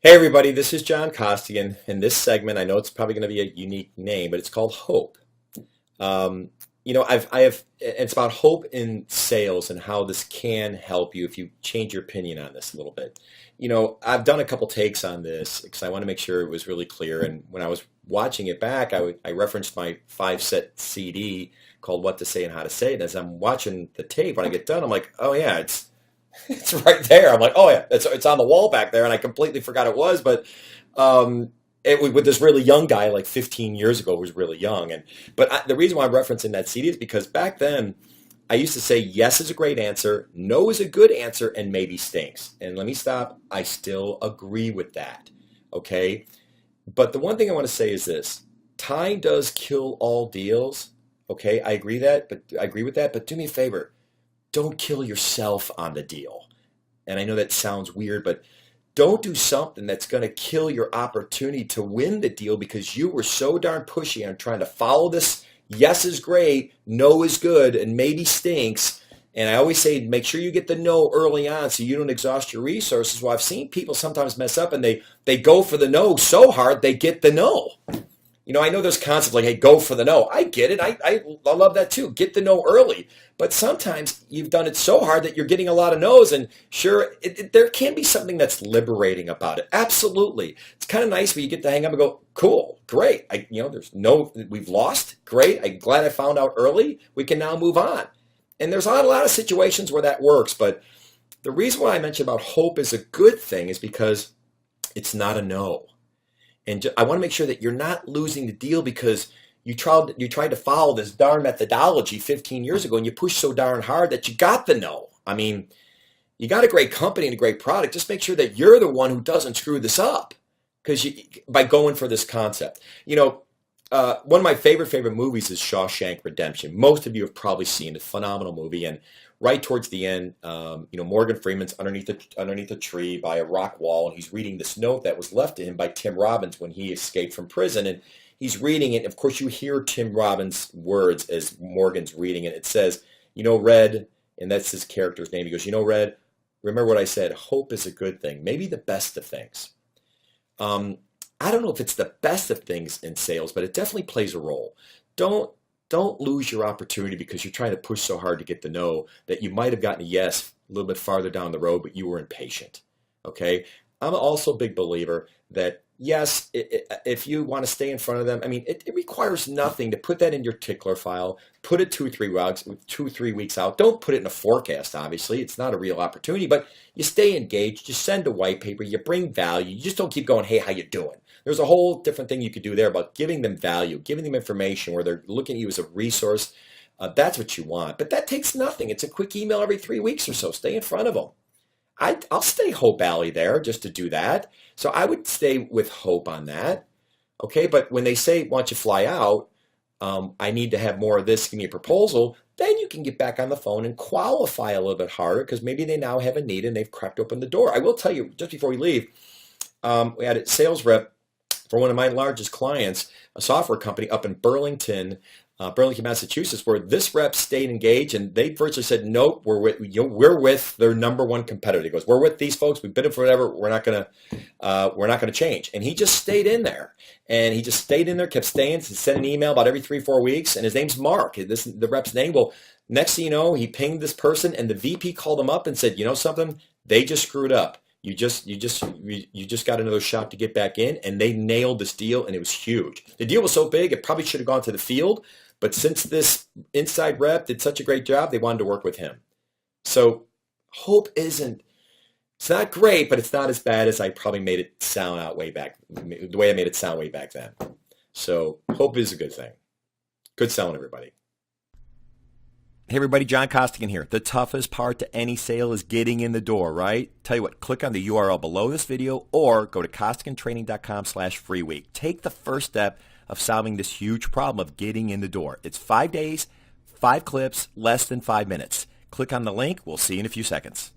Hey everybody, this is John Costigan. In this segment, I know it's probably going to be a unique name, but it's called Hope. It's about hope in sales and how this can help you if you change your opinion on this a little bit. I've done a couple takes on this because I want to make sure it was really clear. And when I was watching it back, I referenced my 5-set CD called What to Say and How to Say It. And as I'm watching the tape, when I get done, I'm like, oh yeah, it's right there. I'm like, oh yeah, it's on the wall back there, and I completely forgot it was. But it was with this really young guy, like 15 years ago, who was really young. The reason why I'm referencing that CD is because back then I used to say yes is a great answer, no is a good answer, and maybe stinks. And let me stop. I still agree with that. Okay, but the one thing I want to say is this: time does kill all deals. Okay, I agree with that. But do me a favor. Don't kill yourself on the deal. And I know that sounds weird, but don't do something that's going to kill your opportunity to win the deal because you were so darn pushy on trying to follow this yes is great, no is good, and maybe stinks. And I always say make sure you get the no early on so you don't exhaust your resources. Well, I've seen people sometimes mess up and they go for the no so hard they get the no. I know there's concepts like, hey, go for the no. I get it. I love that too. Get the no early. But sometimes you've done it so hard that you're getting a lot of no's. And sure, there can be something that's liberating about it. Absolutely. It's kind of nice when you get to hang up and go, cool, great. There's no, we've lost. Great. I'm glad I found out early. We can now move on. And there's not a lot of situations where that works. But the reason why I mentioned about hope is a good thing is because it's not a no. And I want to make sure that you're not losing the deal because you tried to follow this darn methodology 15 years ago and you pushed so darn hard that you got the no. I mean, you got a great company and a great product. Just make sure that you're the one who doesn't screw this up by going for this concept. One of my favorite movies is Shawshank Redemption. Most of you have probably seen it. Phenomenal movie. And right towards the end, Morgan Freeman's underneath a tree by a rock wall, and he's reading this note that was left to him by Tim Robbins when he escaped from prison. And he's reading it. And of course, you hear Tim Robbins' words as Morgan's reading it. It says, Red, and that's his character's name. He goes, Red, remember what I said. Hope is a good thing, maybe the best of things. I don't know if it's the best of things in sales, but it definitely plays a role. Don't lose your opportunity because you're trying to push so hard to get the no that you might have gotten a yes a little bit farther down the road, but you were impatient. Okay? I'm also a big believer that, yes, if you want to stay in front of them, it requires nothing to put that in your tickler file, put it 2-3 weeks out. Don't put it in a forecast, obviously. It's not a real opportunity, but you stay engaged. You send a white paper. You bring value. You just don't keep going, hey, how you doing? There's a whole different thing you could do there about giving them value, giving them information where they're looking at you as a resource. That's what you want. But that takes nothing. It's a quick email every 3 weeks or so. Stay in front of them. I'll stay Hope Alley there just to do that. So I would stay with Hope on that. Okay, but when they say, why don't you fly out, I need to have more of this, give me a proposal, then you can get back on the phone and qualify a little bit harder because maybe they now have a need and they've cracked open the door. I will tell you, just before we leave, we had a sales rep for one of my largest clients, a software company up in Burlington, Massachusetts, where this rep stayed engaged, and they virtually said, "Nope, we're with their number one competitor." He goes, "We're with these folks. We bid it for whatever. We're not gonna change." And he just stayed in there, kept staying. Sent an email about every 3-4 weeks, and his name's Mark. This is the rep's name. Well, next thing you know, he pinged this person, and the VP called him up and said, "You know something? They just screwed up. You just got another shot to get back in," and they nailed this deal, and it was huge. The deal was so big, it probably should have gone to the field, but since this inside rep did such a great job, they wanted to work with him. So hope it's not great, but it's not as bad as I probably made it sound out way back, the way I made it sound way back then. So hope is a good thing. Good selling, everybody. Hey everybody, John Costigan here. The toughest part to any sale is getting in the door, right? Tell you what, click on the URL below this video or go to costigantraining.com/free week. Take the first step of solving this huge problem of getting in the door. It's 5 days, 5 clips, less than 5 minutes. Click on the link. We'll see you in a few seconds.